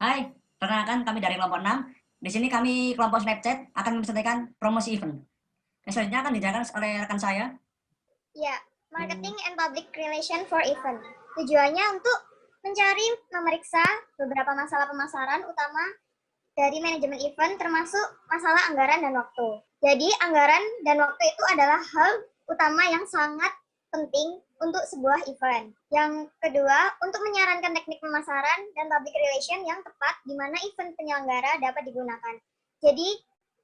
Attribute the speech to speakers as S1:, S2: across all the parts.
S1: Hai, perkenalkan kami dari kelompok 6. Di sini kami kelompok Snapchat akan mempresentasikan promosi event. Yang selanjutnya akan dijelaskan oleh rekan saya.
S2: Ya, marketing and public relation for event. Tujuannya untuk mencari, memeriksa beberapa masalah pemasaran utama dari manajemen event termasuk masalah anggaran dan waktu. Jadi anggaran dan waktu itu adalah hal utama yang sangat penting untuk sebuah event. Yang kedua, untuk menyarankan teknik pemasaran dan public relation yang tepat di mana event penyelenggara dapat digunakan. Jadi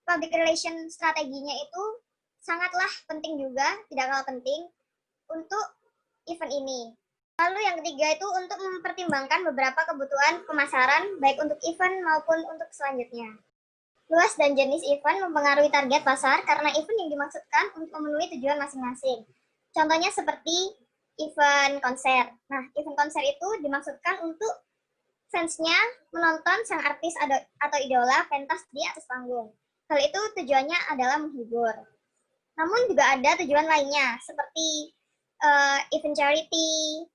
S2: public relation strateginya itu sangatlah penting juga, tidak kalah penting untuk event ini. Lalu yang ketiga itu untuk mempertimbangkan beberapa kebutuhan pemasaran baik untuk event maupun untuk selanjutnya. Luas dan jenis event mempengaruhi target pasar karena event yang dimaksudkan untuk memenuhi tujuan masing-masing. Contohnya seperti event konser. Nah, event konser itu dimaksudkan untuk fansnya menonton sang artis atau idola pentas di atas panggung. Hal itu tujuannya adalah menghibur. Namun juga ada tujuan lainnya seperti event charity,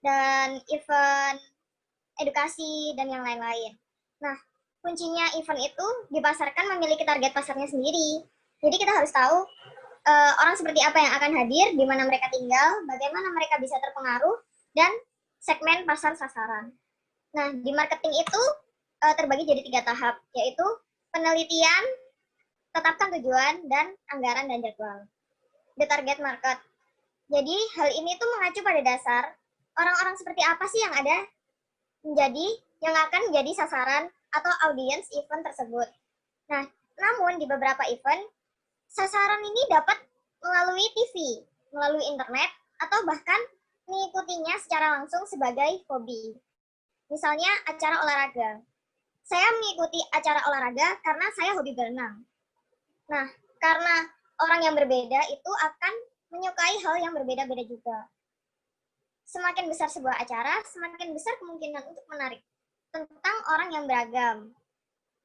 S2: dan event edukasi, dan yang lain-lain. Nah, kuncinya event itu dipasarkan memiliki target pasarnya sendiri. Jadi kita harus tahu orang seperti apa yang akan hadir, di mana mereka tinggal, bagaimana mereka bisa terpengaruh, dan segmen pasar sasaran. Nah, di marketing itu terbagi jadi 3 tahap, yaitu penelitian, tetapkan tujuan, dan anggaran dan jadwal. The target market. Jadi hal ini tuh mengacu pada dasar orang-orang seperti apa sih yang akan menjadi sasaran atau audiens event tersebut. Nah, namun di beberapa event sasaran ini dapat melalui TV, melalui internet, atau bahkan mengikutinya secara langsung sebagai hobi. Misalnya acara olahraga. Saya mengikuti acara olahraga karena saya hobi berenang. Nah, karena orang yang berbeda itu akan menyukai hal yang berbeda-beda juga. Semakin besar sebuah acara, semakin besar kemungkinan untuk menarik tentang orang yang beragam.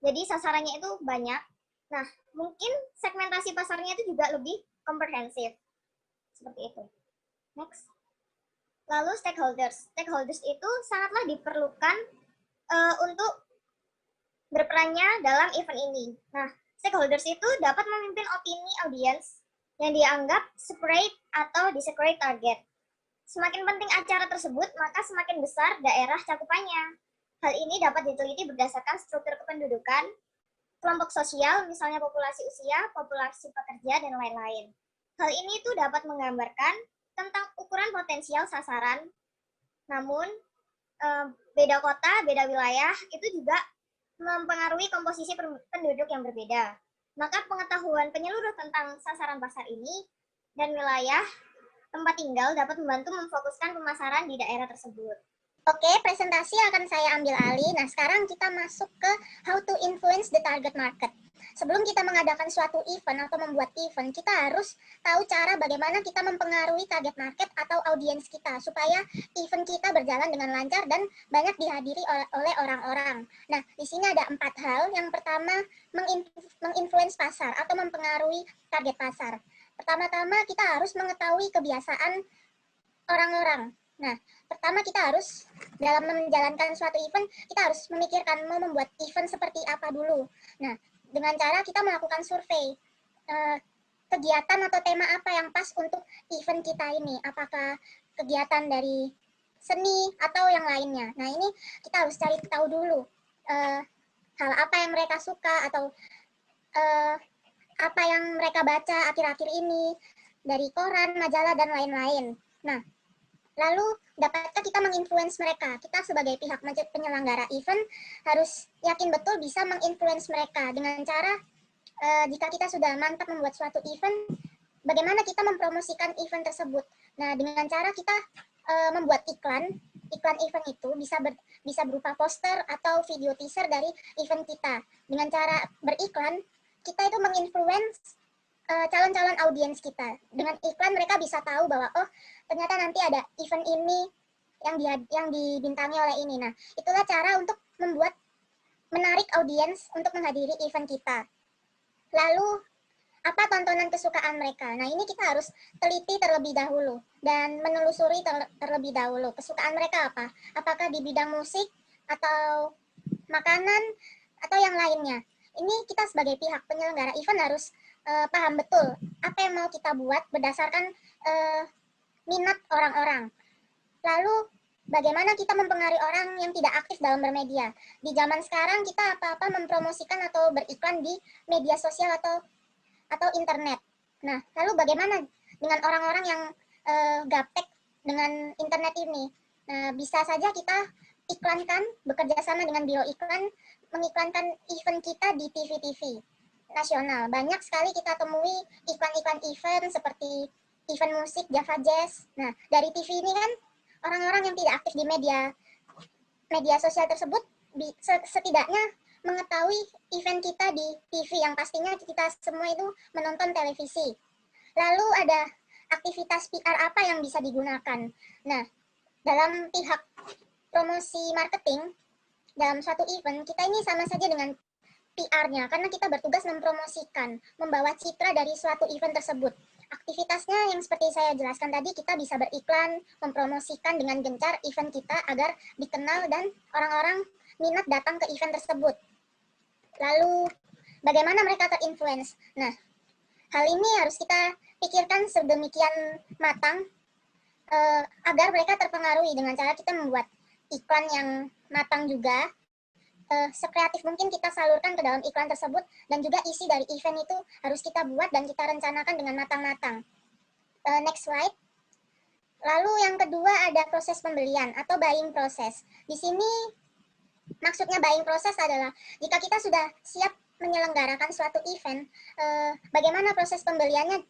S2: Jadi sasarannya itu banyak. Nah, mungkin segmentasi pasarnya itu juga lebih komprehensif. Seperti itu. Next. Lalu stakeholders. Stakeholders itu sangatlah diperlukan untuk berperannya dalam event ini. Nah, stakeholders itu dapat memimpin opini audiens yang dianggap separate atau discrete target. Semakin penting acara tersebut, maka semakin besar daerah cakupannya. Hal ini dapat diteliti berdasarkan struktur kependudukan, kelompok sosial, misalnya populasi usia, populasi pekerja, dan lain-lain. Hal ini itu dapat menggambarkan tentang ukuran potensial sasaran, namun beda kota, beda wilayah, itu juga mempengaruhi komposisi penduduk yang berbeda. Maka pengetahuan penyeluruh tentang sasaran pasar ini dan wilayah tempat tinggal dapat membantu memfokuskan pemasaran di daerah tersebut. Oke, presentasi akan saya ambil alih. Nah, sekarang kita masuk ke how to influence the target market. Sebelum kita mengadakan suatu event atau membuat event, kita harus tahu cara bagaimana kita mempengaruhi target market atau audiens kita supaya event kita berjalan dengan lancar dan banyak dihadiri oleh orang-orang. Nah, di sini ada 4 hal. Yang pertama, menginfluence pasar atau mempengaruhi target pasar. Pertama-tama kita harus mengetahui kebiasaan orang-orang. Nah, pertama kita harus dalam menjalankan suatu event, kita harus memikirkan mau membuat event seperti apa dulu. Nah, dengan cara kita melakukan survei kegiatan atau tema apa yang pas untuk event kita ini. Apakah kegiatan dari seni atau yang lainnya. Nah, ini kita harus cari tahu dulu hal apa yang mereka suka atau apa yang mereka baca akhir-akhir ini dari koran, majalah, dan lain-lain. Nah, lalu dapatkah kita menginfluence mereka? Kita sebagai pihak penyelenggara event harus yakin betul bisa menginfluence mereka dengan cara jika kita sudah mantap membuat suatu event, bagaimana kita mempromosikan event tersebut. Nah, dengan cara kita membuat iklan event itu bisa berupa poster atau video teaser dari event kita. Dengan cara beriklan, kita itu menginfluence calon-calon audiens kita. Dengan iklan mereka bisa tahu bahwa oh ternyata nanti ada event ini yang dibintangi oleh ini. Nah, itulah cara untuk membuat menarik audiens untuk menghadiri event kita. Lalu apa tontonan kesukaan mereka? Nah, ini kita harus teliti terlebih dahulu dan menelusuri terlebih dahulu. Kesukaan mereka apa? Apakah di bidang musik atau makanan, atau yang lainnya. Ini kita sebagai pihak penyelenggara event harus paham betul apa yang mau kita buat berdasarkan minat orang-orang. Lalu bagaimana kita mempengaruhi orang yang tidak aktif dalam bermedia. Di zaman sekarang kita apa-apa mempromosikan atau beriklan di media sosial atau internet. Nah, lalu bagaimana dengan orang-orang yang gaptek dengan internet ini? Nah, bisa saja kita iklankan, bekerja sama dengan biro iklan, mengiklankan event kita di TV-TV nasional. Banyak sekali kita temui iklan-iklan event seperti event musik, Java Jazz. Nah, dari TV ini kan orang-orang yang tidak aktif di media sosial tersebut setidaknya mengetahui event kita di TV yang pastinya kita semua itu menonton televisi. Lalu ada aktivitas PR apa yang bisa digunakan? Nah, dalam pihak promosi marketing, dalam suatu event, kita ini sama saja dengan PR-nya, karena kita bertugas mempromosikan, membawa citra dari suatu event tersebut. Aktivitasnya yang seperti saya jelaskan tadi, kita bisa beriklan, mempromosikan dengan gencar event kita agar dikenal dan orang-orang minat datang ke event tersebut. Lalu, bagaimana mereka terinfluence? Nah, hal ini harus kita pikirkan sedemikian matang agar mereka terpengaruhi dengan cara kita membuat iklan yang matang juga, sekreatif mungkin kita salurkan ke dalam iklan tersebut, dan juga isi dari event itu harus kita buat dan kita rencanakan dengan matang-matang. Next slide. Lalu yang kedua ada proses pembelian atau buying process. Di sini maksudnya buying process adalah jika kita sudah siap menyelenggarakan suatu event, bagaimana proses pembeliannya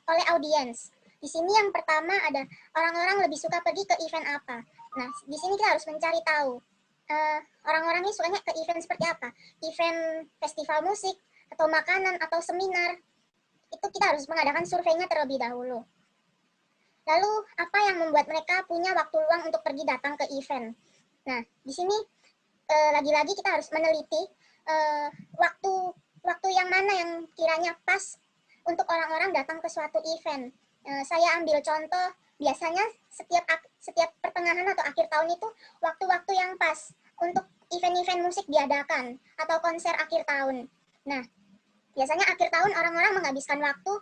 S2: oleh audiens. Di sini yang pertama ada orang-orang lebih suka pergi ke event apa. Nah, di sini kita harus mencari tahu orang-orang ini sukanya ke event seperti apa. Event festival musik, atau makanan, atau seminar. Itu kita harus mengadakan surveinya terlebih dahulu. Lalu, apa yang membuat mereka punya waktu luang untuk pergi datang ke event? Nah, di sini lagi-lagi kita harus meneliti waktu yang mana yang kiranya pas untuk orang-orang datang ke suatu event. Saya ambil contoh, biasanya setiap pertengahan atau akhir tahun itu waktu-waktu yang pas untuk event-event musik diadakan atau konser akhir tahun. Nah, biasanya akhir tahun orang-orang menghabiskan waktu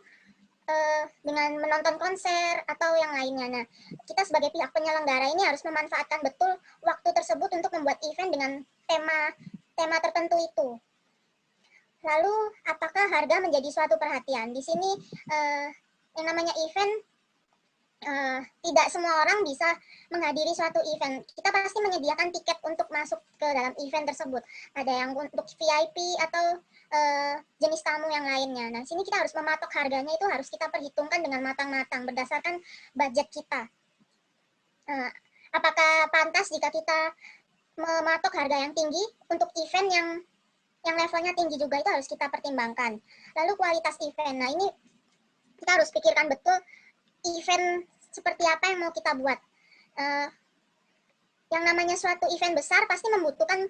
S2: dengan menonton konser atau yang lainnya. Nah, kita sebagai pihak penyelenggara ini harus memanfaatkan betul waktu tersebut untuk membuat event dengan tema tertentu itu. Lalu, apakah harga menjadi suatu perhatian? Di sini yang namanya event, tidak semua orang bisa menghadiri suatu event. Kita pasti menyediakan tiket untuk masuk ke dalam event tersebut. Ada yang untuk VIP atau jenis tamu yang lainnya. Nah, sini kita harus mematok harganya, itu harus kita perhitungkan dengan matang-matang berdasarkan budget kita. Apakah pantas jika kita mematok harga yang tinggi untuk event yang levelnya tinggi juga, itu harus kita pertimbangkan. Lalu kualitas event. Nah, ini kita harus pikirkan betul event seperti apa yang mau kita buat. Yang namanya suatu event besar pasti membutuhkan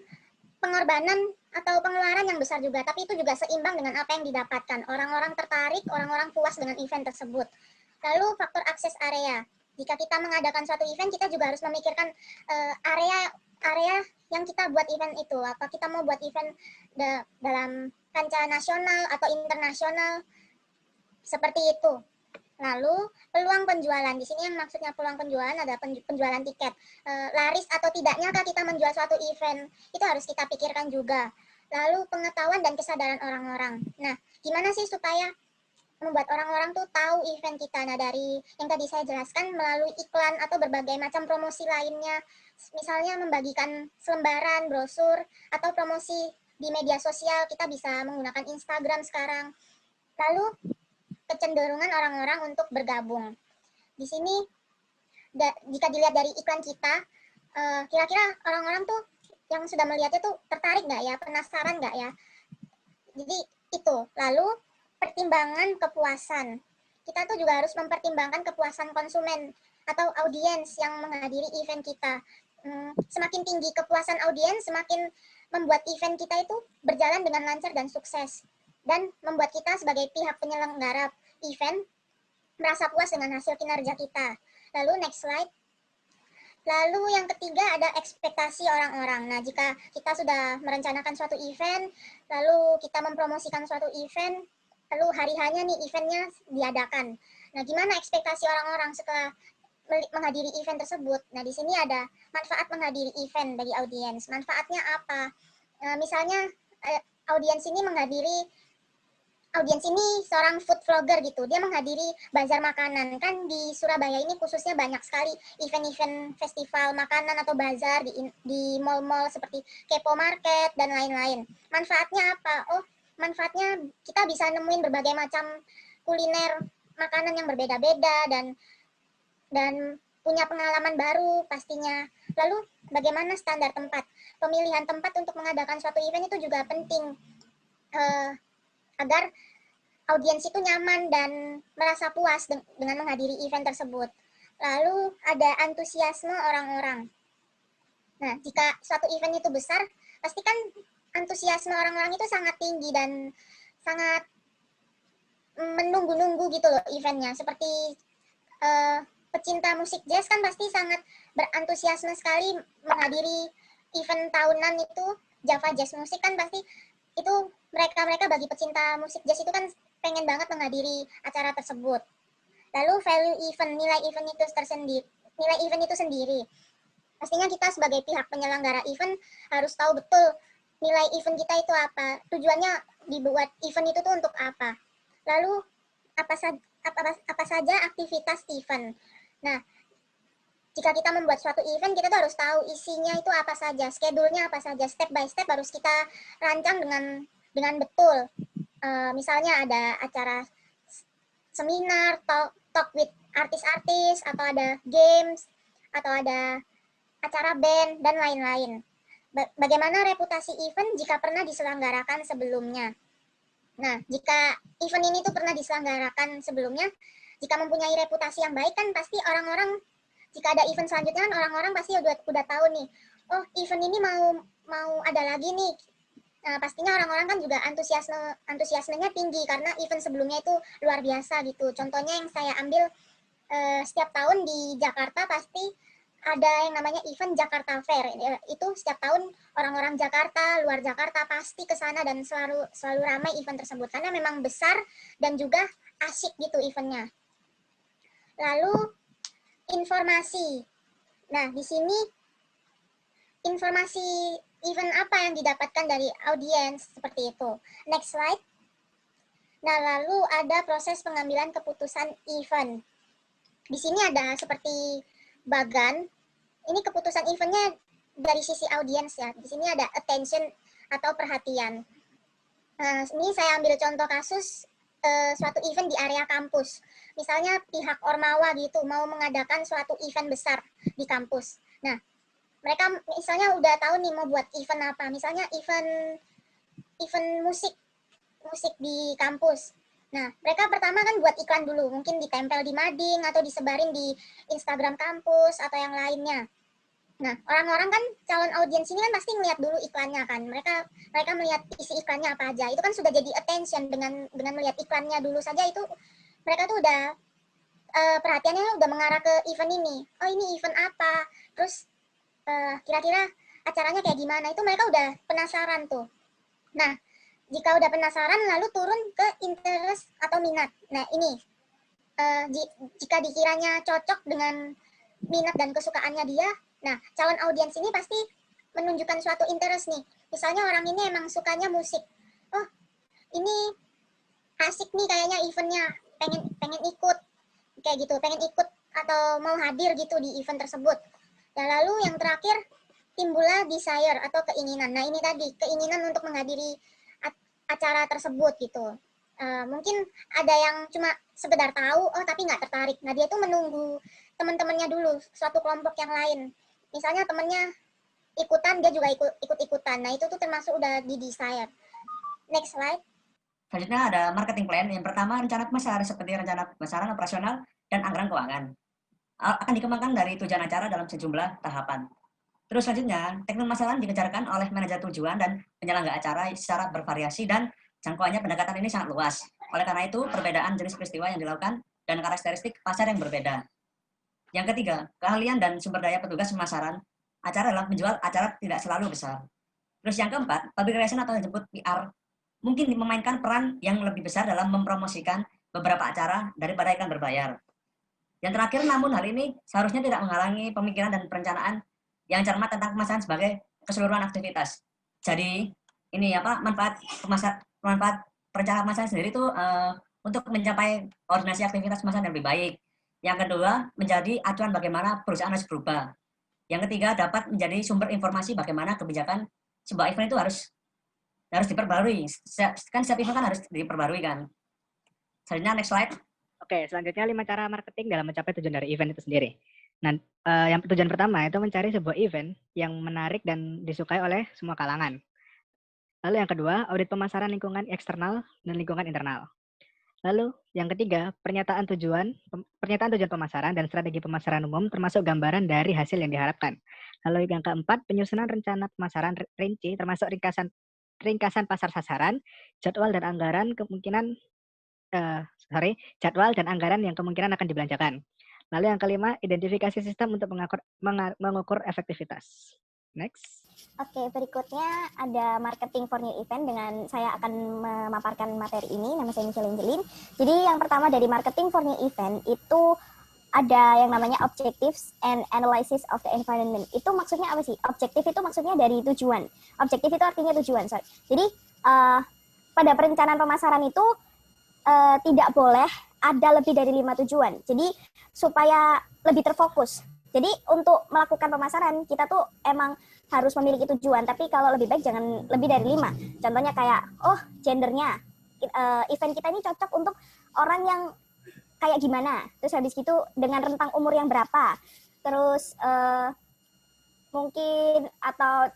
S2: pengorbanan atau pengeluaran yang besar juga, tapi itu juga seimbang dengan apa yang didapatkan. Orang-orang tertarik, orang-orang puas dengan event tersebut. Lalu faktor akses area. Jika kita mengadakan suatu event, kita juga harus memikirkan area yang kita buat event itu. Apa kita mau buat event dalam kancah nasional atau internasional, seperti itu. Lalu peluang penjualan. Di sini yang maksudnya peluang penjualan adalah penjualan tiket. Laris atau tidaknya kah kita menjual suatu event, itu harus kita pikirkan juga. Lalu pengetahuan dan kesadaran orang-orang. Nah, gimana sih supaya membuat orang-orang tuh tahu event kita? Nah, dari yang tadi saya jelaskan melalui iklan atau berbagai macam promosi lainnya. Misalnya membagikan selembaran, brosur, atau promosi di media sosial. Kita bisa menggunakan Instagram sekarang. Lalu kecenderungan orang-orang untuk bergabung. Di sini, jika dilihat dari iklan kita, kira-kira orang-orang tuh yang sudah melihatnya tuh tertarik nggak ya, penasaran nggak ya? Jadi itu. Lalu pertimbangan kepuasan. Kita tuh juga harus mempertimbangkan kepuasan konsumen atau audiens yang menghadiri event kita. Semakin tinggi kepuasan audiens, semakin membuat event kita itu berjalan dengan lancar dan sukses. Dan membuat kita sebagai pihak penyelenggara event merasa puas dengan hasil kinerja kita. Lalu next slide. Lalu yang ketiga ada ekspektasi orang-orang. Nah, jika kita sudah merencanakan suatu event, lalu kita mempromosikan suatu event, lalu hari hanya nih eventnya diadakan. Nah, gimana ekspektasi orang-orang setelah menghadiri event tersebut? Nah, di sini ada manfaat menghadiri event bagi audiens. Manfaatnya apa? Misalnya audiens ini seorang food vlogger gitu. Dia menghadiri bazar makanan. Kan di Surabaya ini khususnya banyak sekali event-event festival makanan atau bazar di mall-mall seperti Kepo Market dan lain-lain. Manfaatnya apa? Oh, manfaatnya kita bisa nemuin berbagai macam kuliner makanan yang berbeda-beda dan punya pengalaman baru pastinya. Lalu bagaimana standar tempat? Pemilihan tempat untuk mengadakan suatu event itu juga penting. Agar audiens itu nyaman dan merasa puas dengan menghadiri event tersebut. Lalu ada antusiasme orang-orang. Nah, jika suatu event itu besar, pasti kan antusiasme orang-orang itu sangat tinggi dan sangat menunggu-nunggu gitu loh eventnya. Seperti pecinta musik jazz kan pasti sangat berantusiasme sekali menghadiri event tahunan itu. Java Jazz Music kan pasti itu mereka bagi pecinta musik jazz itu kan pengen banget menghadiri acara tersebut. Lalu value event, nilai event itu sendiri. Pastinya kita sebagai pihak penyelenggara event harus tahu betul nilai event kita itu apa. Tujuannya dibuat event itu tuh untuk apa. Lalu apa saja aktivitas event. Nah, jika kita membuat suatu event, kita tuh harus tahu isinya itu apa saja, schedule-nya apa saja, step by step harus kita rancang dengan betul. Misalnya ada acara seminar, talk with artis-artis, atau ada games, atau ada acara band, dan lain-lain. Bagaimana reputasi event jika pernah diselenggarakan sebelumnya? Nah, jika event ini tuh pernah diselenggarakan sebelumnya, jika mempunyai reputasi yang baik kan pasti orang-orang, jika ada event selanjutnya kan orang-orang pasti udah tahu nih, oh event ini mau ada lagi nih. Nah, pastinya orang-orang kan juga antusiasmenya tinggi karena event sebelumnya itu luar biasa gitu. Contohnya yang saya ambil setiap tahun di Jakarta pasti ada yang namanya event Jakarta Fair. Itu setiap tahun orang-orang Jakarta, luar Jakarta pasti ke sana dan selalu ramai event tersebut karena memang besar dan juga asyik gitu eventnya. Lalu informasi. Nah, di sini informasi event apa yang didapatkan dari audiens seperti itu. Next slide. Nah, lalu ada proses pengambilan keputusan event. Di sini ada seperti bagan. Ini keputusan eventnya dari sisi audiens ya. Di sini ada attention atau perhatian. Nah, ini saya ambil contoh kasus suatu event di area kampus. Misalnya pihak Ormawa gitu mau mengadakan suatu event besar di kampus. Nah, mereka misalnya udah tahu nih mau buat event apa. Misalnya event musik di kampus. Nah, mereka pertama kan buat iklan dulu, mungkin ditempel di mading atau disebarin di Instagram kampus atau yang lainnya. Nah, orang-orang kan calon audiens ini kan pasti ngeliat dulu iklannya kan. Mereka melihat isi iklannya apa aja. Itu kan sudah jadi attention dengan melihat iklannya dulu saja itu mereka tuh udah perhatiannya udah mengarah ke event ini. Oh, ini event apa? Terus kira-kira acaranya kayak gimana? Itu mereka udah penasaran tuh. Nah, jika udah penasaran lalu turun ke interest atau minat. Nah, ini jika dikiranya cocok dengan minat dan kesukaannya dia, nah, calon audiens ini pasti menunjukkan suatu interest nih. Misalnya orang ini emang sukanya musik. Oh, ini asik nih kayaknya eventnya, pengen ikut kayak gitu, pengen ikut atau mau hadir gitu di event tersebut. Dan lalu yang terakhir timbullah desire atau keinginan. Nah, ini tadi keinginan untuk menghadiri acara tersebut gitu. Mungkin ada yang cuma sekedar tahu, oh tapi nggak tertarik. Nah, dia tuh menunggu teman-temannya dulu, suatu kelompok yang lain. Misalnya temennya ikutan, dia juga ikut-ikutan. Nah, itu tuh termasuk udah di desire. Next slide.
S1: Selanjutnya ada marketing plan. Yang pertama, rencana pemasaran seperti rencana pemasaran operasional dan anggaran keuangan. Akan dikembangkan dari tujuan acara dalam sejumlah tahapan. Terus selanjutnya, teknik pemasaran dikejarkan oleh manajer tujuan dan penyelenggara acara secara bervariasi dan jangkauannya pendekatan ini sangat luas. Oleh karena itu, perbedaan jenis peristiwa yang dilakukan dan karakteristik pasar yang berbeda. Yang ketiga, keahlian dan sumber daya petugas pemasaran acara adalah menjual acara tidak selalu besar. Terus yang keempat, public relation atau disebut PR mungkin memainkan peran yang lebih besar dalam mempromosikan beberapa acara daripada iklan berbayar. Yang terakhir, namun hal ini seharusnya tidak menghalangi pemikiran dan perencanaan yang cermat tentang pemasaran sebagai keseluruhan aktivitas. Jadi ini manfaat perencanaan pemasaran sendiri itu untuk mencapai koordinasi aktivitas pemasaran yang lebih baik. Yang kedua, menjadi acuan bagaimana perusahaan harus berubah. Yang ketiga, dapat menjadi sumber informasi bagaimana kebijakan sebuah event itu harus diperbarui. Kan setiap event kan harus diperbarui kan. Selanjutnya next slide.
S3: Oke, selanjutnya 5 cara marketing dalam mencapai tujuan dari event itu sendiri. Nah, yang tujuan pertama itu mencari sebuah event yang menarik dan disukai oleh semua kalangan. Lalu yang kedua, audit pemasaran lingkungan eksternal dan lingkungan internal. Lalu yang ketiga, pernyataan tujuan pemasaran dan strategi pemasaran umum termasuk gambaran dari hasil yang diharapkan. Lalu yang keempat, penyusunan rencana pemasaran rinci termasuk ringkasan pasar sasaran, jadwal dan anggaran jadwal dan anggaran yang kemungkinan akan dibelanjakan. Lalu yang kelima, identifikasi sistem untuk mengukur efektivitas. Next.
S2: Oke, berikutnya ada marketing for new event dengan saya akan memaparkan materi ini. Nama saya Michelle Angelin. Jadi yang pertama dari marketing for new event itu ada yang namanya objectives and analysis of the environment. Itu maksudnya apa sih? Objektif itu maksudnya dari tujuan. Objektif itu artinya tujuan. Jadi pada perencanaan pemasaran itu tidak boleh ada lebih dari 5 tujuan. Jadi supaya lebih terfokus. Jadi untuk melakukan pemasaran kita tuh emang harus memiliki tujuan, tapi kalau lebih baik jangan lebih dari 5. Contohnya kayak, gendernya, event kita ini cocok untuk orang yang kayak gimana, terus habis gitu dengan rentang umur yang berapa, terus mungkin atau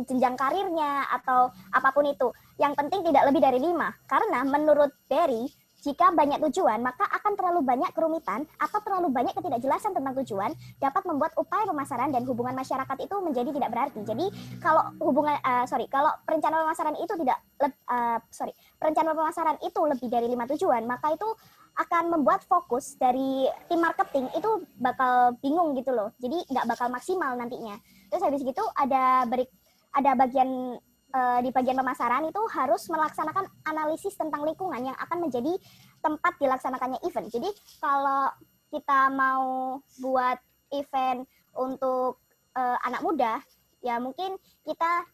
S2: jenjang karirnya atau apapun itu. Yang penting tidak lebih dari 5, karena menurut Barry, jika banyak tujuan, maka akan terlalu banyak kerumitan atau terlalu banyak ketidakjelasan tentang tujuan dapat membuat upaya pemasaran dan hubungan masyarakat itu menjadi tidak berarti. Jadi kalau kalau perencanaan pemasaran itu perencanaan pemasaran itu lebih dari 5 tujuan, maka itu akan membuat fokus dari tim marketing itu bakal bingung gitu loh. Jadi nggak bakal maksimal nantinya. Terus habis gitu ada bagian di bagian pemasaran itu harus melaksanakan analisis tentang lingkungan yang akan menjadi tempat dilaksanakannya event. Jadi kalau kita mau buat event untuk anak muda, ya mungkin kita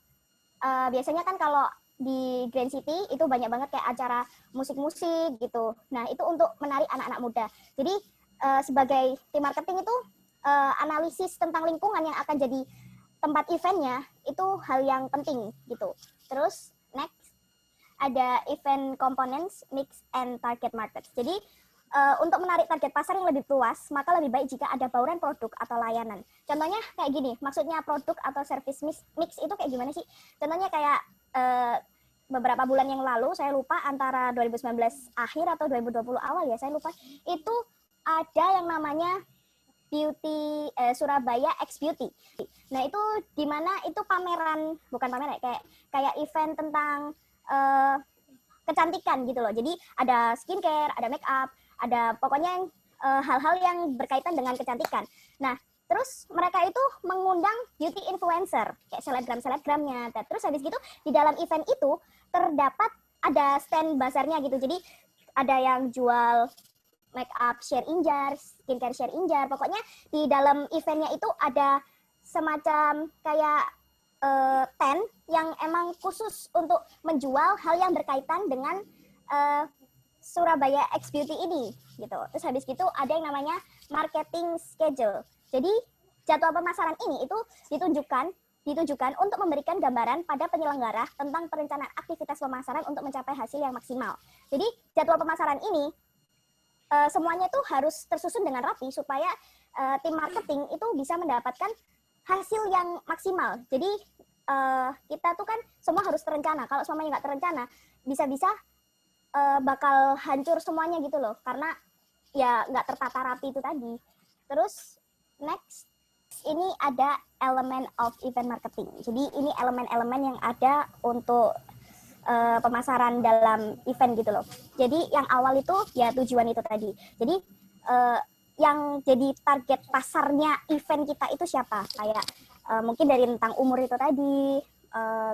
S2: biasanya kan kalau di Grand City itu banyak banget kayak acara musik-musik gitu. Nah itu untuk menarik anak-anak muda. Jadi sebagai tim marketing itu analisis tentang lingkungan yang akan jadi tempat eventnya itu hal yang penting gitu. Terus next ada event components, mix and target market. Jadi untuk menarik target pasar yang lebih luas, maka lebih baik jika ada bauran produk atau layanan. Contohnya kayak gini, maksudnya produk atau service mix itu kayak gimana sih? Contohnya kayak beberapa bulan yang lalu, saya lupa antara 2019 akhir atau 2020 awal ya, saya lupa. Itu ada yang namanya Surabaya X Beauty. Nah itu di mana itu bukan pameran kayak event tentang kecantikan gitu loh. Jadi ada skincare, ada make up, ada pokoknya hal-hal yang berkaitan dengan kecantikan. Nah terus mereka itu mengundang beauty influencer kayak selebgramnya. Terus habis gitu di dalam event itu terdapat ada stand bazarnya gitu. Jadi ada yang jual make up share in jar, skincare share in jar. Pokoknya di dalam eventnya itu ada semacam kayak tent yang emang khusus untuk menjual hal yang berkaitan dengan Surabaya X Beauty ini gitu. Terus habis gitu ada yang namanya marketing schedule. Jadi jadwal pemasaran ini itu ditujukan untuk memberikan gambaran pada penyelenggara tentang perencanaan aktivitas pemasaran untuk mencapai hasil yang maksimal. Jadi jadwal pemasaran ini semuanya tuh harus tersusun dengan rapi supaya tim marketing itu bisa mendapatkan hasil yang maksimal. Jadi kita tuh kan semua harus terencana. Kalau semuanya nggak terencana, bisa-bisa bakal hancur semuanya gitu loh. Karena ya nggak tertata rapi itu tadi. Terus next, ini ada elemen of event marketing. Jadi ini elemen-elemen yang ada untuk pemasaran dalam event gitu loh. Jadi yang awal itu ya tujuan itu tadi. Jadi
S4: yang jadi target pasarnya event kita itu siapa? Kayak mungkin dari tentang umur itu tadi,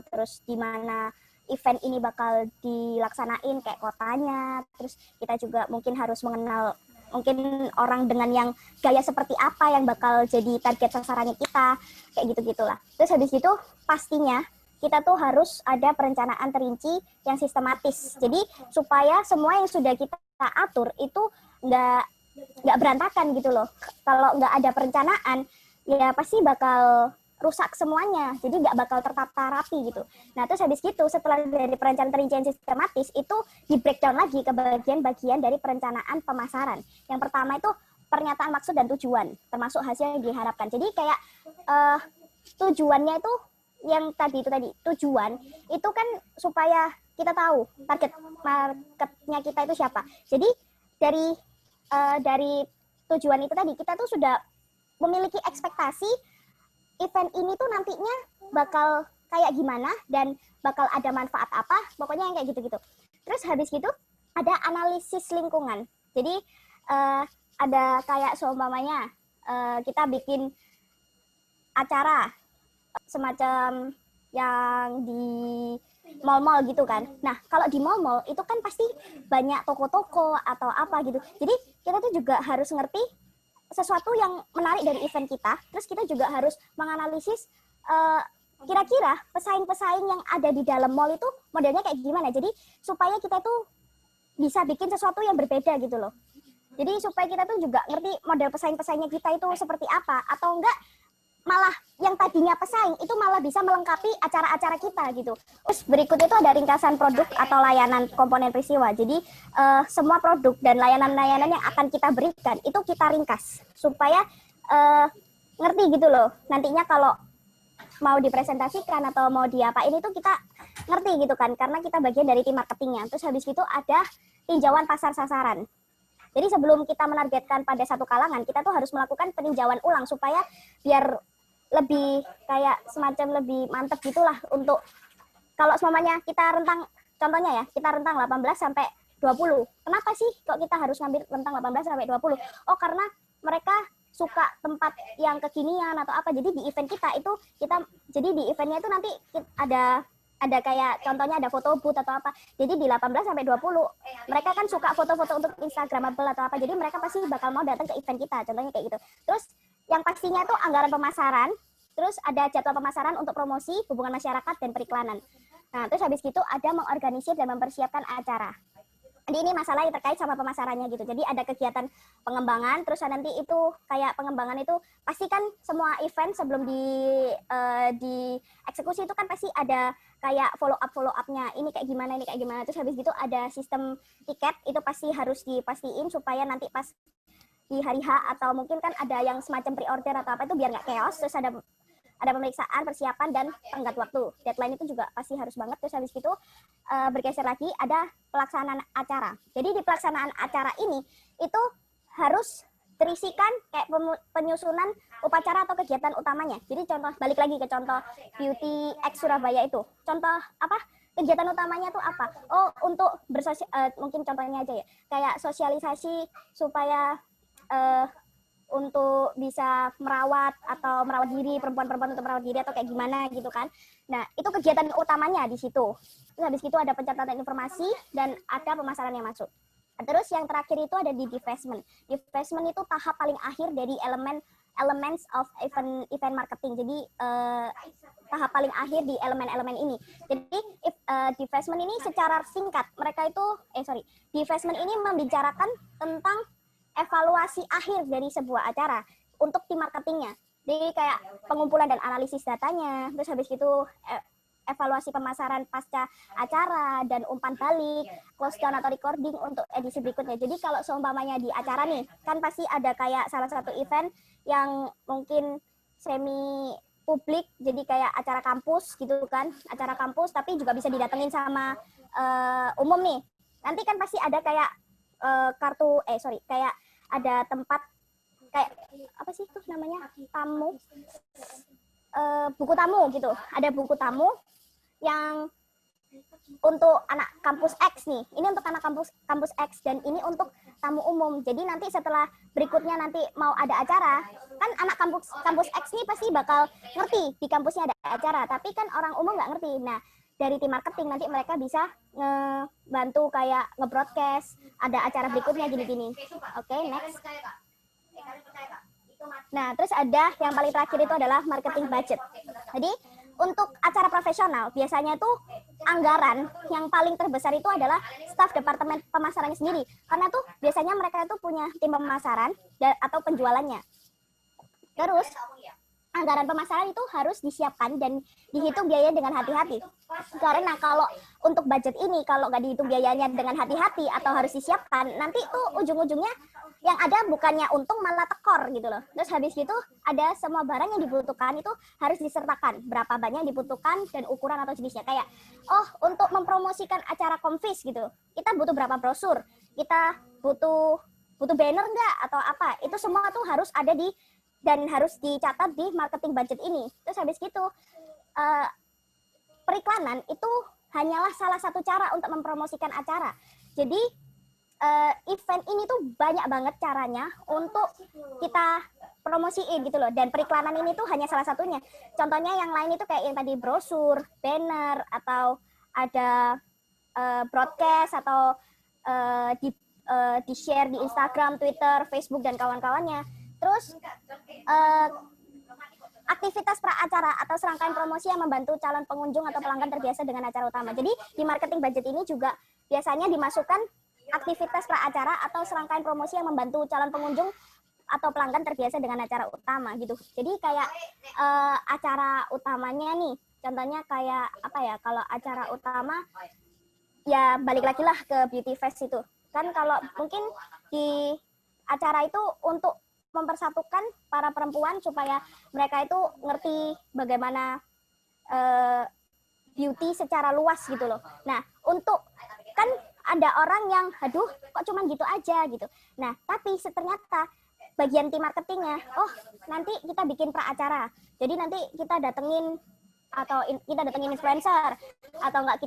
S4: terus di mana event ini bakal dilaksanain kayak kotanya, terus kita juga mungkin harus mengenal mungkin orang dengan yang gaya seperti apa yang bakal jadi target sasarannya kita, kayak gitu-gitulah. Terus habis itu pastinya kita tuh harus ada perencanaan terinci yang sistematis. Jadi supaya semua yang sudah kita atur itu nggak berantakan gitu loh. Kalau nggak ada perencanaan, ya pasti bakal rusak semuanya. Jadi nggak bakal tertata rapi gitu. Nah terus habis gitu setelah dari perencanaan terinci yang sistematis itu di breakdown lagi ke bagian-bagian dari perencanaan pemasaran. Yang pertama itu pernyataan maksud dan tujuan, termasuk hasil yang diharapkan. Jadi kayak tujuannya itu yang tadi tujuan itu kan supaya kita tahu target marketnya kita itu siapa. Jadi dari tujuan itu tadi kita tuh sudah memiliki ekspektasi event ini tuh nantinya bakal kayak gimana dan bakal ada manfaat apa, pokoknya yang kayak gitu-gitu. Terus habis gitu ada analisis lingkungan. Jadi ada kayak seumpamanya kita bikin acara semacam yang di mall-mall gitu kan. Nah, kalau di mall-mall itu kan pasti banyak toko-toko atau apa gitu. Jadi kita tuh juga harus ngerti sesuatu yang menarik dari event kita. Terus kita juga harus menganalisis kira-kira pesaing-pesaing yang ada di dalam mall itu modelnya kayak gimana. Jadi supaya kita tuh bisa bikin sesuatu yang berbeda gitu loh. Jadi supaya kita tuh juga ngerti model pesaing-pesaingnya kita itu seperti apa. Atau enggak malah yang tadinya pesaing itu malah bisa melengkapi acara-acara kita gitu. Terus berikut itu ada ringkasan produk atau layanan komponen peristiwa. Jadi semua produk dan layanan-layanan yang akan kita berikan itu kita ringkas supaya ngerti gitu loh. Nantinya kalau mau dipresentasikan atau mau diapain itu kita ngerti gitu kan, karena kita bagian dari tim marketingnya. Terus habis itu ada tinjauan pasar sasaran. Jadi sebelum kita menargetkan pada satu kalangan, kita tuh harus melakukan peninjauan ulang supaya biar lebih kayak semacam lebih mantep gitulah untuk kalau semuanya kita rentang, contohnya ya, kita rentang 18 sampai 20. Kenapa sih kok kita harus ngambil rentang 18 sampai 20? Oh, karena mereka suka tempat yang kekinian atau apa. Jadi di event kita itu jadi di eventnya itu nanti ada kayak contohnya ada foto booth atau apa. Jadi di 18 sampai 20 mereka kan suka foto-foto untuk Instagramable atau apa. Jadi mereka pasti bakal mau datang ke event kita. Contohnya kayak gitu. Terus yang pastinya tuh anggaran pemasaran, terus ada jadwal pemasaran untuk promosi, hubungan masyarakat dan periklanan. Nah, terus habis gitu ada mengorganisir dan mempersiapkan acara. Jadi ini masalah yang terkait sama pemasarannya gitu. Jadi ada kegiatan pengembangan, terus nanti itu kayak pengembangan itu pasti kan semua event sebelum di eksekusi itu kan pasti ada kayak follow up-nya. Ini kayak gimana, ini kayak gimana. Terus habis gitu ada sistem tiket, itu pasti harus dipastiin supaya nanti pas di hari H atau mungkin kan ada yang semacam pre-order atau apa itu biar nggak chaos. Terus ada pemeriksaan, persiapan, dan tenggat waktu. Deadline itu juga pasti harus banget. Terus habis itu bergeser lagi ada pelaksanaan acara. Jadi di pelaksanaan acara ini itu harus terisikan kayak penyusunan upacara atau kegiatan utamanya. Jadi contoh, balik lagi ke contoh Beauty X Surabaya itu. Contoh apa? Kegiatan utamanya tuh apa? Oh, untuk mungkin contohnya aja ya. Kayak sosialisasi supaya untuk bisa merawat diri, perempuan-perempuan untuk merawat diri atau kayak gimana gitu kan. Nah, itu kegiatan utamanya di situ. Terus habis itu ada pencatatan informasi dan ada pemasaran yang masuk. Terus yang terakhir itu ada di divestment. Divestment itu tahap paling akhir dari elements of event marketing. Jadi tahap paling akhir di elemen-elemen ini. Jadi divestment ini secara singkat divestment ini membicarakan tentang evaluasi akhir dari sebuah acara untuk tim marketingnya. Jadi kayak pengumpulan dan analisis datanya, terus habis itu evaluasi pemasaran pasca acara dan umpan balik, close down atau recording untuk edisi berikutnya. Jadi kalau seumpamanya di acara nih, kan pasti ada kayak salah satu event yang mungkin semi publik, jadi kayak acara kampus gitu kan, acara kampus tapi juga bisa didatengin sama umum nih. Nanti kan pasti ada kayak kayak ada tempat kayak apa sih itu namanya, tamu, buku tamu gitu. Ada buku tamu yang untuk anak kampus X nih, ini untuk anak kampus X dan ini untuk tamu umum. Jadi nanti setelah berikutnya nanti mau ada acara, kan anak kampus X nih pasti bakal ngerti di kampusnya ada acara, tapi kan orang umum nggak ngerti. Nah, dari tim marketing nanti mereka bisa ngebantu kayak nge-broadcast ada acara berikutnya gini-gini. Oke, next. Nah, terus ada yang paling terakhir itu adalah marketing budget. Jadi untuk acara profesional biasanya tuh anggaran yang paling terbesar itu adalah staf departemen pemasarannya sendiri, karena tuh biasanya mereka itu punya tim pemasaran atau penjualannya. Terus anggaran pemasaran itu harus disiapkan dan dihitung biayanya dengan hati-hati. Karena kalau untuk budget ini kalau nggak dihitung biayanya dengan hati-hati atau harus disiapkan, nanti tuh ujung-ujungnya yang ada bukannya untung malah tekor gitu loh. Terus habis gitu ada semua barang yang dibutuhkan itu harus disertakan, berapa banyak yang dibutuhkan dan ukuran atau jenisnya. Kayak untuk mempromosikan acara konfis gitu, kita butuh berapa brosur, kita butuh banner nggak atau apa, itu semua tuh harus ada di dan harus dicatat di marketing budget ini. Terus habis gitu periklanan itu hanyalah salah satu cara untuk mempromosikan acara. Jadi event ini tuh banyak banget caranya untuk kita promosiin gitu loh, dan periklanan ini tuh hanya salah satunya. Contohnya yang lain itu kayak yang tadi brosur, banner, atau ada broadcast atau di share di Instagram, Twitter, Facebook dan kawan-kawannya. Terus aktivitas pra-acara atau serangkaian promosi yang membantu calon pengunjung atau pelanggan terbiasa dengan acara utama. Jadi di marketing budget ini juga biasanya dimasukkan aktivitas pra-acara atau serangkaian promosi yang membantu calon pengunjung atau pelanggan terbiasa dengan acara utama gitu. Jadi kayak acara utamanya nih, contohnya kayak apa ya, kalau acara utama ya balik lagi lah ke beauty fest itu. Kan kalau mungkin di acara itu untuk mempersatukan para perempuan supaya mereka itu ngerti bagaimana beauty secara luas gitu loh. Nah, untuk kan ada orang yang aduh kok cuman gitu aja gitu. Nah, tapi ternyata bagian tim marketingnya, nanti kita bikin pra acara. Jadi nanti kita datengin kita datengin influencer atau enggak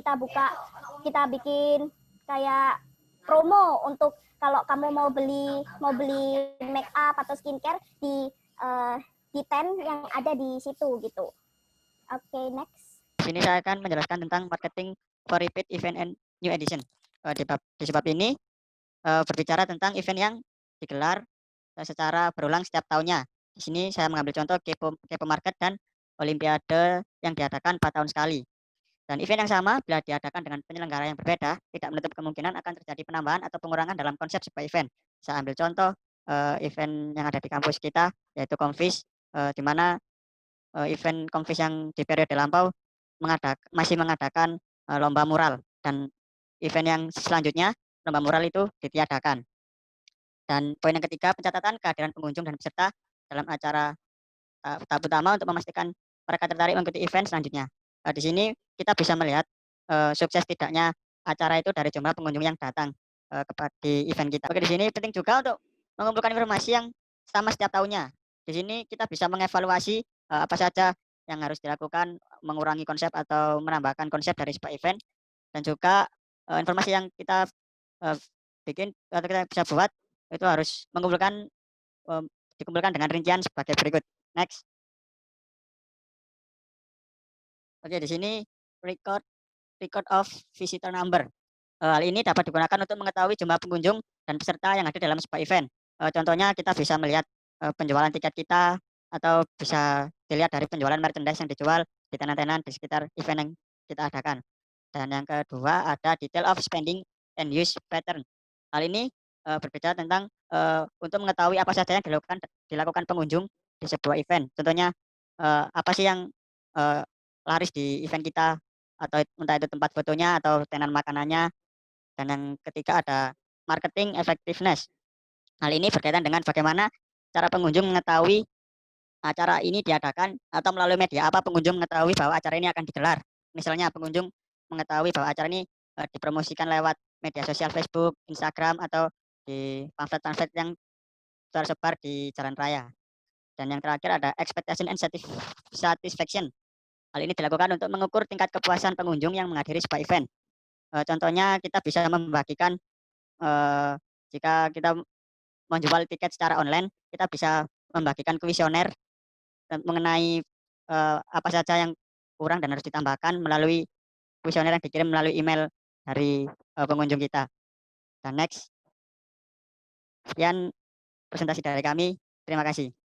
S4: kita bikin kayak promo untuk kalau kamu mau beli make up atau skincare di tent yang ada di situ gitu. Oke, next.
S3: Sini saya akan menjelaskan tentang marketing for repeat event and new edition. Di sebab ini berbicara tentang event yang digelar secara berulang setiap tahunnya. Di sini saya mengambil contoh Kepo Market dan Olimpiade yang diadakan 4 tahun sekali. Dan event yang sama bila diadakan dengan penyelenggara yang berbeda, tidak menutup kemungkinan akan terjadi penambahan atau pengurangan dalam konsep sebuah event. Saya ambil contoh event yang ada di kampus kita, yaitu Konfis, di mana event Konfis yang di periode lampau masih mengadakan lomba mural, dan event yang selanjutnya lomba mural itu ditiadakan. Dan poin yang ketiga, pencatatan kehadiran pengunjung dan peserta dalam acara tahap utama untuk memastikan mereka tertarik mengikuti event selanjutnya. Di sini kita bisa melihat sukses tidaknya acara itu dari jumlah pengunjung yang datang di event kita. Oke, di sini penting juga untuk mengumpulkan informasi yang sama setiap tahunnya. Di sini kita bisa mengevaluasi apa saja yang harus dilakukan, mengurangi konsep atau menambahkan konsep dari sebuah event, dan juga informasi yang kita bikin atau kita bisa buat itu harus dikumpulkan dengan rincian sebagai berikut. Next. Oke, di sini record of visitor number. Hal ini dapat digunakan untuk mengetahui jumlah pengunjung dan peserta yang ada dalam sebuah event. Contohnya kita bisa melihat penjualan tiket kita, atau bisa dilihat dari penjualan merchandise yang dijual di tenan-tenan di sekitar event yang kita adakan. Dan yang kedua ada detail of spending and use pattern. Hal ini berbicara tentang untuk mengetahui apa saja yang dilakukan pengunjung di sebuah event. Contohnya apa sih yang laris di event kita, atau entah itu tempat fotonya atau tenan makanannya. Dan yang ketiga ada marketing effectiveness. Hal ini berkaitan dengan bagaimana cara pengunjung mengetahui acara ini diadakan, atau melalui media apa pengunjung mengetahui bahwa acara ini akan digelar. Misalnya pengunjung mengetahui bahwa acara ini dipromosikan lewat media sosial Facebook, Instagram, atau di pamflet-pamflet yang tersebar di jalan raya. Dan yang terakhir ada expectation and satisfaction.
S5: Hal ini dilakukan untuk mengukur tingkat kepuasan pengunjung yang menghadiri sebuah event. Contohnya kita bisa membagikan jika kita menjual tiket secara online, kita bisa membagikan kuesioner mengenai apa saja yang kurang dan harus ditambahkan melalui kuesioner yang dikirim melalui email dari pengunjung kita. Dan next, sekian presentasi dari kami. Terima kasih.